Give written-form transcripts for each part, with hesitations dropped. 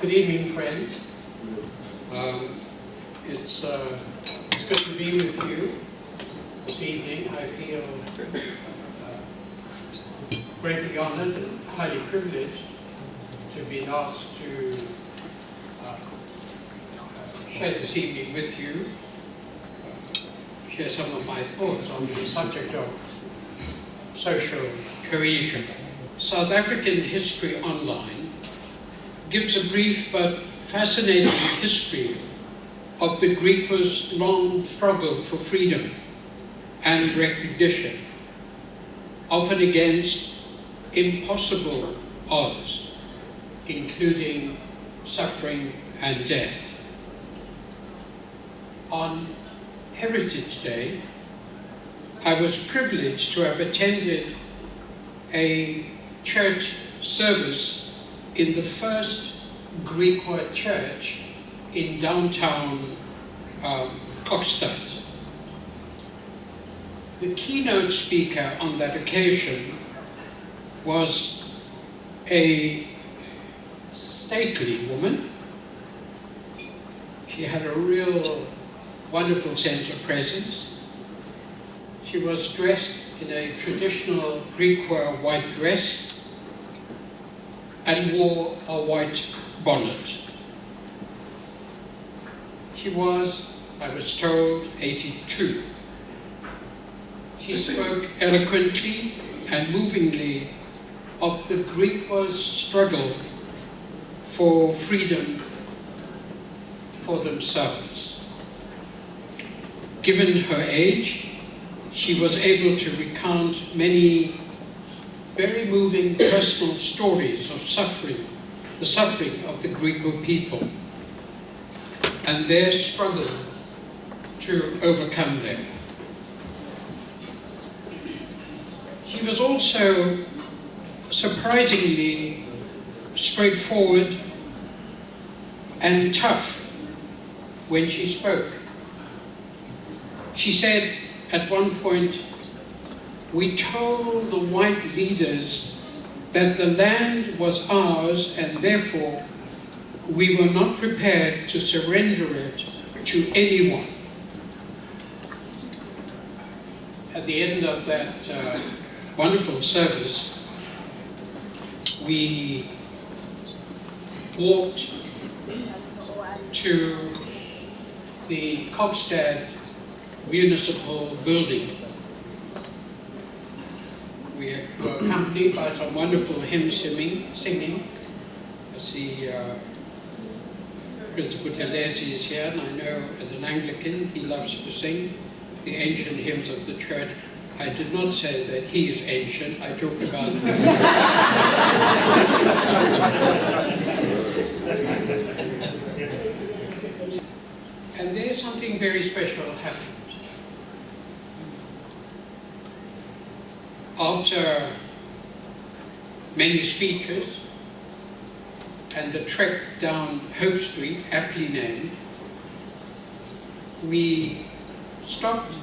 Good evening, friends. It's good to be with you this evening. I feel greatly honored and highly privileged to be asked to share this evening with you, share some of my thoughts on the subject of social cohesion. South African History Online gives a brief but fascinating history of the Griqua's long struggle for freedom and recognition, often against impossible odds, including suffering and death. On Heritage Day, I was privileged to have attended a church service in the first Griqua church in downtown Kokstad. The keynote speaker on that occasion was a stately woman. She had a real wonderful sense of presence. She was dressed in a traditional Griqua white dress and wore a white bonnet. She was, I was told, 82. She spoke eloquently and movingly of the Griqua's struggle for freedom for themselves. Given her age, she was able to recount many very moving personal stories of suffering, the suffering of the Griqua people and their struggle to overcome them. She was also surprisingly straightforward and tough when she spoke. She said at one point, "We told the white leaders that the land was ours and therefore we were not prepared to surrender it to anyone." At the end of that wonderful service, we walked to the Kokstad Municipal Building. We were accompanied by some wonderful hymn singing. I see Principal Telesi is here, and I know as an Anglican he loves to sing the ancient hymns of the church. I did not say that he is ancient, I talked about And there's something very special happened. After many speeches and the trek down Hope Street, aptly named, we stopped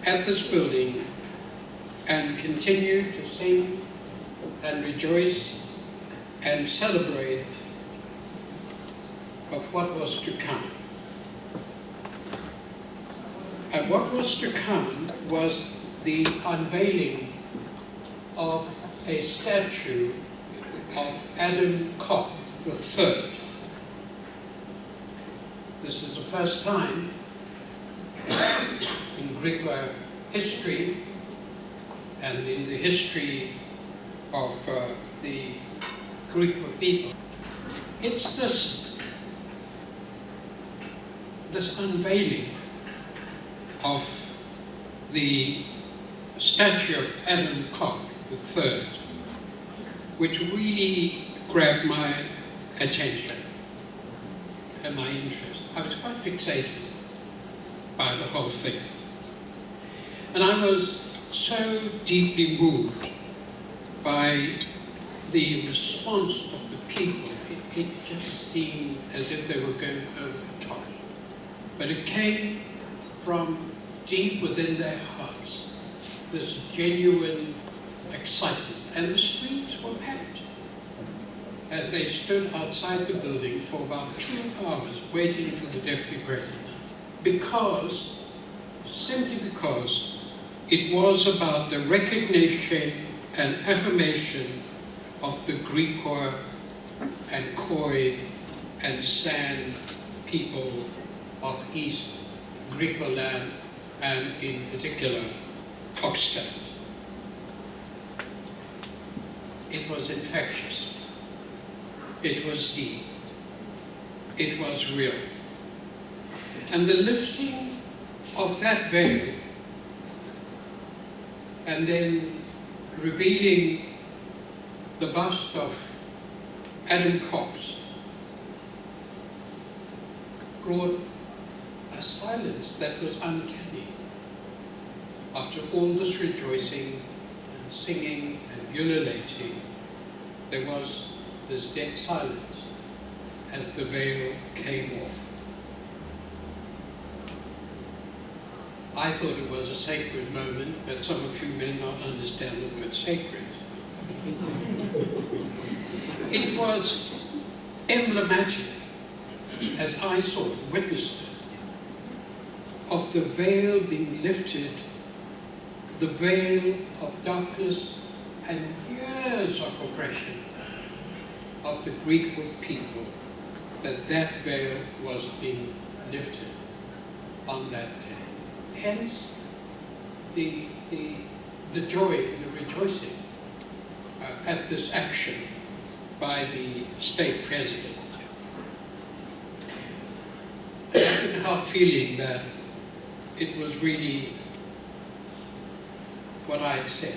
at this building and continued to sing and rejoice and celebrate of what was to come. And what was to come was the unveiling of a statue of Adam Kok III. This is the first time in Griqua history and in the history of the Griqua people. It's this unveiling of the statue of Adam Kok III, which really grabbed my attention and my interest. I was quite fixated by the whole thing. And I was so deeply moved by the response of the people. It just seemed as if they were going over the top. But it came from deep within their hearts, this genuine excitement. And the streets were packed. as they stood outside the building for about 2 hours waiting for the Deputy President, simply because it was about the recognition and affirmation of the Griqua and Khoi and San people of East Griqua land, and in particular Kokstad. It was infectious. It was deep. It was real. And the lifting of that veil and then revealing the bust of Adam Cox brought a silence that was uncanny. After all this rejoicing and singing and ululating, there was this dead silence as the veil came off. I thought it was a sacred moment, but some of you may not understand the word sacred. It was emblematic, as I saw it, witnessed it, of the veil being lifted, the veil of darkness and years of oppression of the Griqua people, that veil was being lifted on that day. Hence, the joy and the rejoicing at this action by the state president. I couldn't help feeling that it was really what I had said.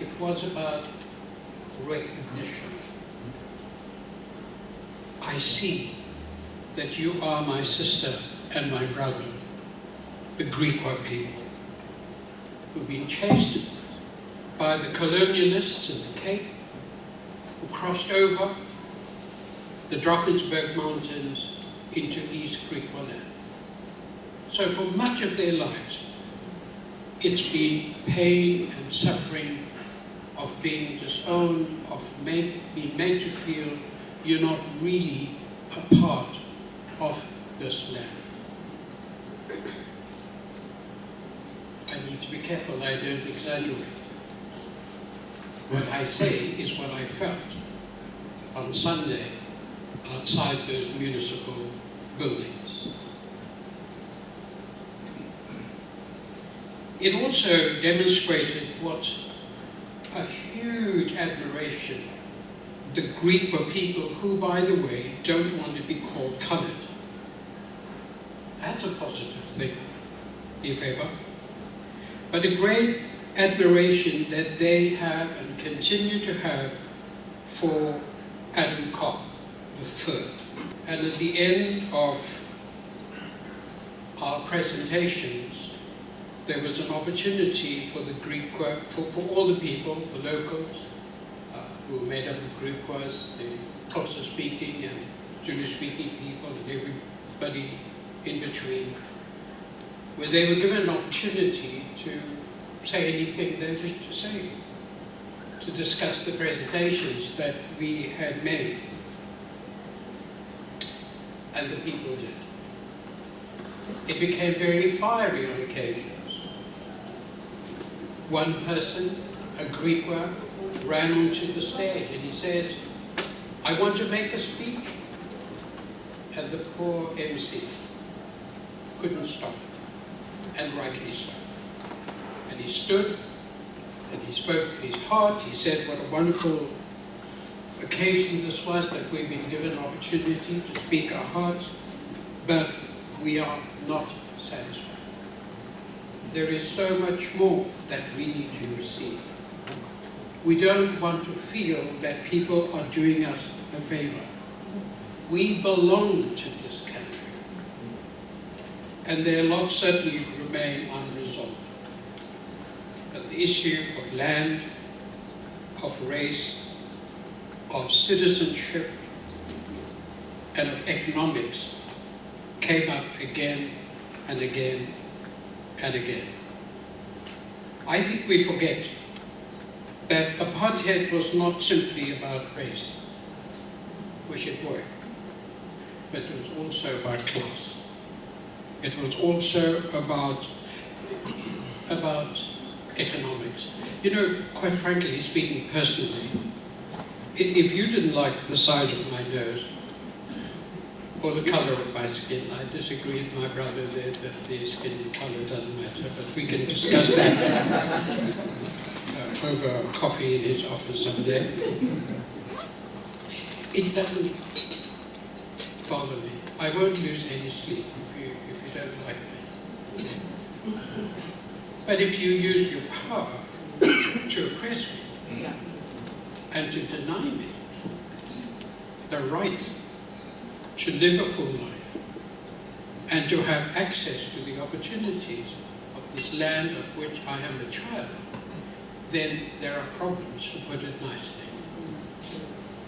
It was about recognition. I see that you are my sister and my brother, the Griqua people, who've been chased by the colonialists in the Cape, who crossed over the Drakensberg Mountains into East Griqua land. So for much of their lives, it's been pain and suffering of being disowned, of being made to feel you're not really a part of this land. I need to be careful I don't exaggerate. What I say is what I felt on Sunday outside those municipal buildings. It also demonstrated what a huge admiration the Griqua people, who, by the way, don't want to be called coloured. That's a positive thing, if ever. But a great admiration that they have and continue to have for Adam Cox III. And at the end of our presentations, there was an opportunity for the Griqua, for all the people, the locals, who were made up of Griquas, the Xhosa-speaking and Zulu-speaking people, and everybody in between, where they were given an opportunity to say anything they wished to say, to discuss the presentations that we had made. And the people did. It became very fiery on occasions. One person, a Griqua, ran onto the stage and he says, "I want to make a speech." And the poor MC couldn't stop it, and rightly so. And he stood and he spoke his heart. He said what a wonderful occasion this was, that we've been given an opportunity to speak our hearts, but we are not satisfied. There is so much more that we need to receive. We don't want to feel that people are doing us a favor. We belong to this country, and there are lots certainly remain unresolved. But the issue of land, of race, of citizenship, and of economics came up again and again and again. I think we forget that apartheid was not simply about race. wish it were. But it was also about class. It was also about economics. You know, quite frankly, speaking personally, if you didn't like the size of my nose or the color of my skin, I disagree with my brother there that the skin color doesn't matter, but we can discuss that over coffee in his office someday. It doesn't bother me. I won't lose any sleep if you don't like me. But if you use your power to oppress me and to deny me the right to live a full life and to have access to the opportunities of this land of which I am a child, then there are problems, to put it nicely.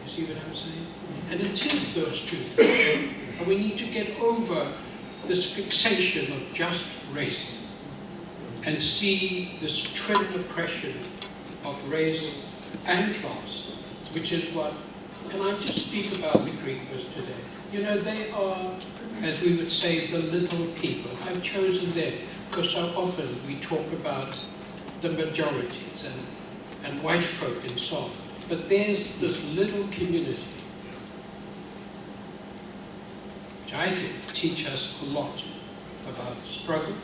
You see what I'm saying? And it is those two things. And we need to get over this fixation of just race and see this twin oppression of race and class, which is what, can I just speak about the Greekers today? You know, they are, as we would say, the little people. I've chosen them because so often we talk about the majorities and white folk and so on. But there's this little community which I think teach us a lot about struggle,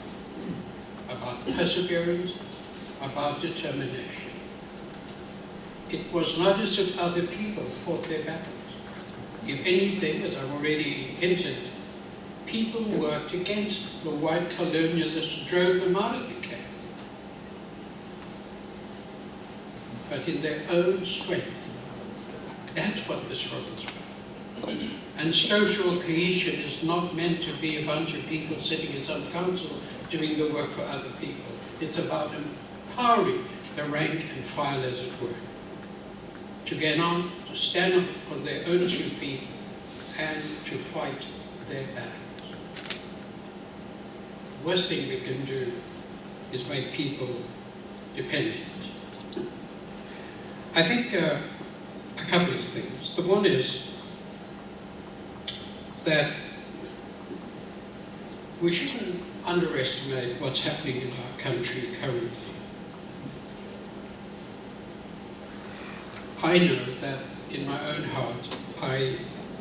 about perseverance, about determination. It was not as if other people fought their battles. If anything, as I've already hinted, people worked against the white colonialists, drove them out of the camp. But in their own strength, that's what the struggle is about. And social cohesion is not meant to be a bunch of people sitting in some council doing the work for other people. It's about empowering the rank and file, as it were, to get on, to stand up on their own 2 feet, and to fight their battles. The worst thing we can do is make people dependent. I think a couple of things. The one is that we shouldn't underestimate what's happening in our country currently. I know that in my own heart, I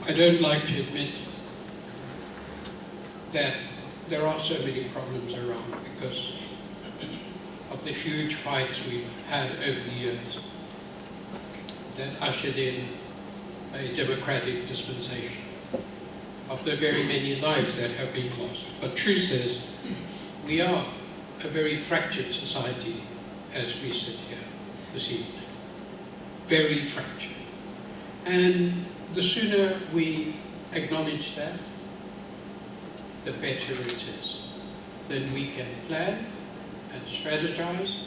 don't like to admit that there are so many problems around because of the huge fights we've had over the years that ushered in a democratic dispensation, of the very many lives that have been lost. But truth is, we are a very fractured society as we sit here this evening. Very fractured. And the sooner we acknowledge that, the better it is. Then we can plan and strategize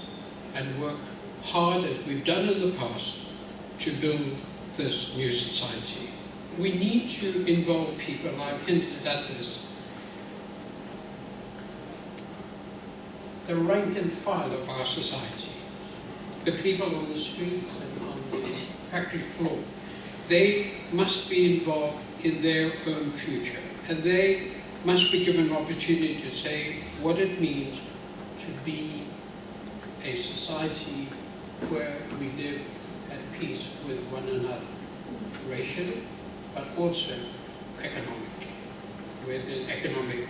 and work hard, as we've done in the past, to build this new society. We need to involve people. I've hinted at this. The rank and file of our society, the people on the streets and on the factory floor, they must be involved in their own future. And they must be given an opportunity to say what it means to be a society where we live at peace with one another, racially, but also economically, where there's economic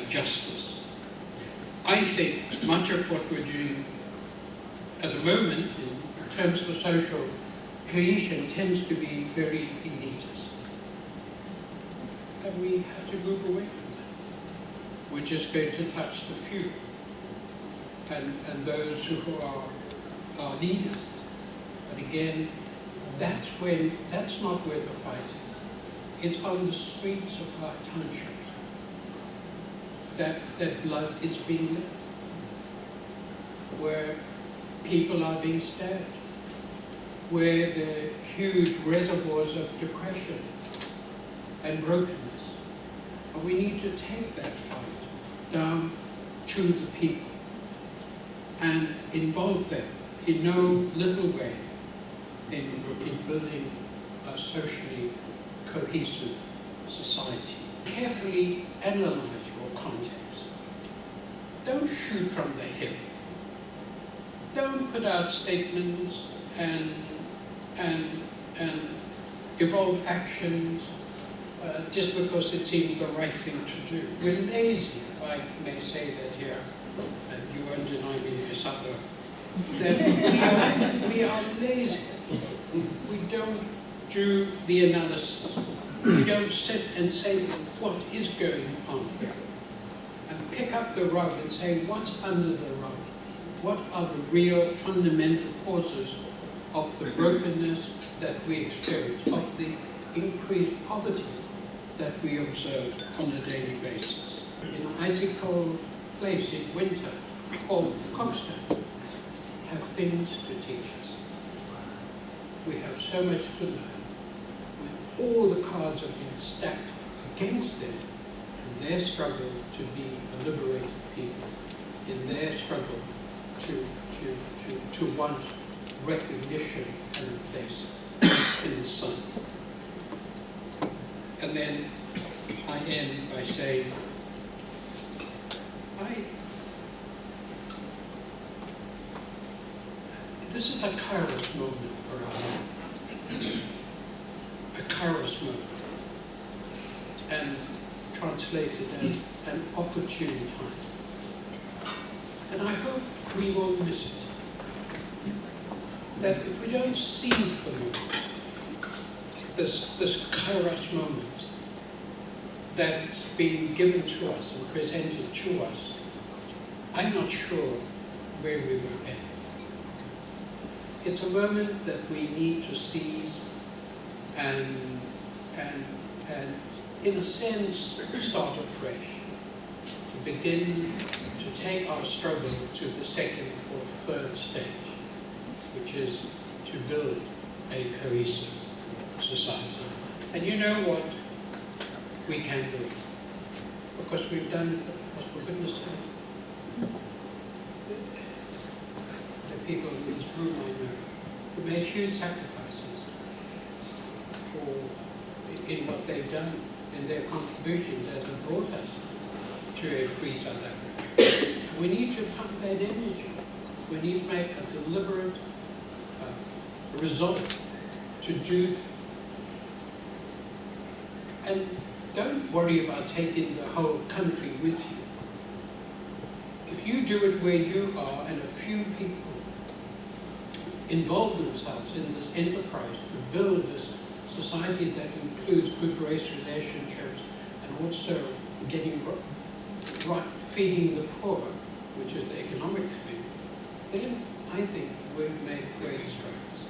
justice. I think much of what we're doing at the moment in terms of social cohesion tends to be very elitist. And we have to move away from that. We're just going to touch the few and those who are leaders. But again, that's not where the fight is. It's on the streets of our townships that blood is being let, where people are being stabbed, where there are huge reservoirs of depression and brokenness. And we need to take that fight down to the people and involve them in no little way in building a socially cohesive society. Carefully analyze your context. Don't shoot from the hip. Don't put out statements and evolve actions just because it seems the right thing to do. We're lazy, if I may say that here, and you won't deny me your supper, that we are lazy. We don't do the analysis. We don't sit and say what is going on and pick up the rug and say what's under the rug. What are the real fundamental causes of the brokenness that we experience, of the increased poverty that we observe on a daily basis? In an icy cold place in winter, called Coxton, have things to teach us. We have so much to learn. When all the cards have been stacked against them in their struggle to be a liberated people, in their struggle to want recognition and a place in the sun. And then I end by saying, this is a kairos moment for us. A kairos moment. And translated as an opportune time. And I hope we won't miss it. That if we don't seize the moment, this kairos moment that's being given to us and presented to us, I'm not sure where we will end. It's a moment that we need to seize and in a sense, start afresh. To begin to take our struggle to the second or third stage, which is to build a cohesive society. And you know what? We can do it. Because we've done it, for goodness sake. The people in this room I know who made huge sacrifices in what they've done, in their contributions that have brought us to a free South Africa. We need to pump that energy. We need to make a deliberate resolve to do that. And don't worry about taking the whole country with you. If you do it where you are and a few people involve themselves in this enterprise to build this society that includes good race relationships and also getting right, feeding the poor, which is the economic thing, then I think we've made great strides.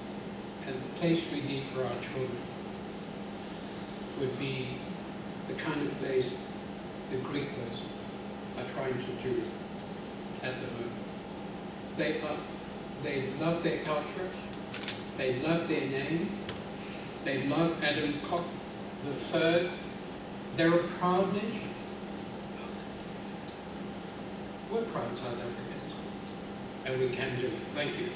And the place we need for our children would be the kind of place the Greekers are trying to do at the moment. They love their culture, they love their name, they love Adam Koch III. They're a proud nation. We're proud South Africans, and we can do it. Thank you.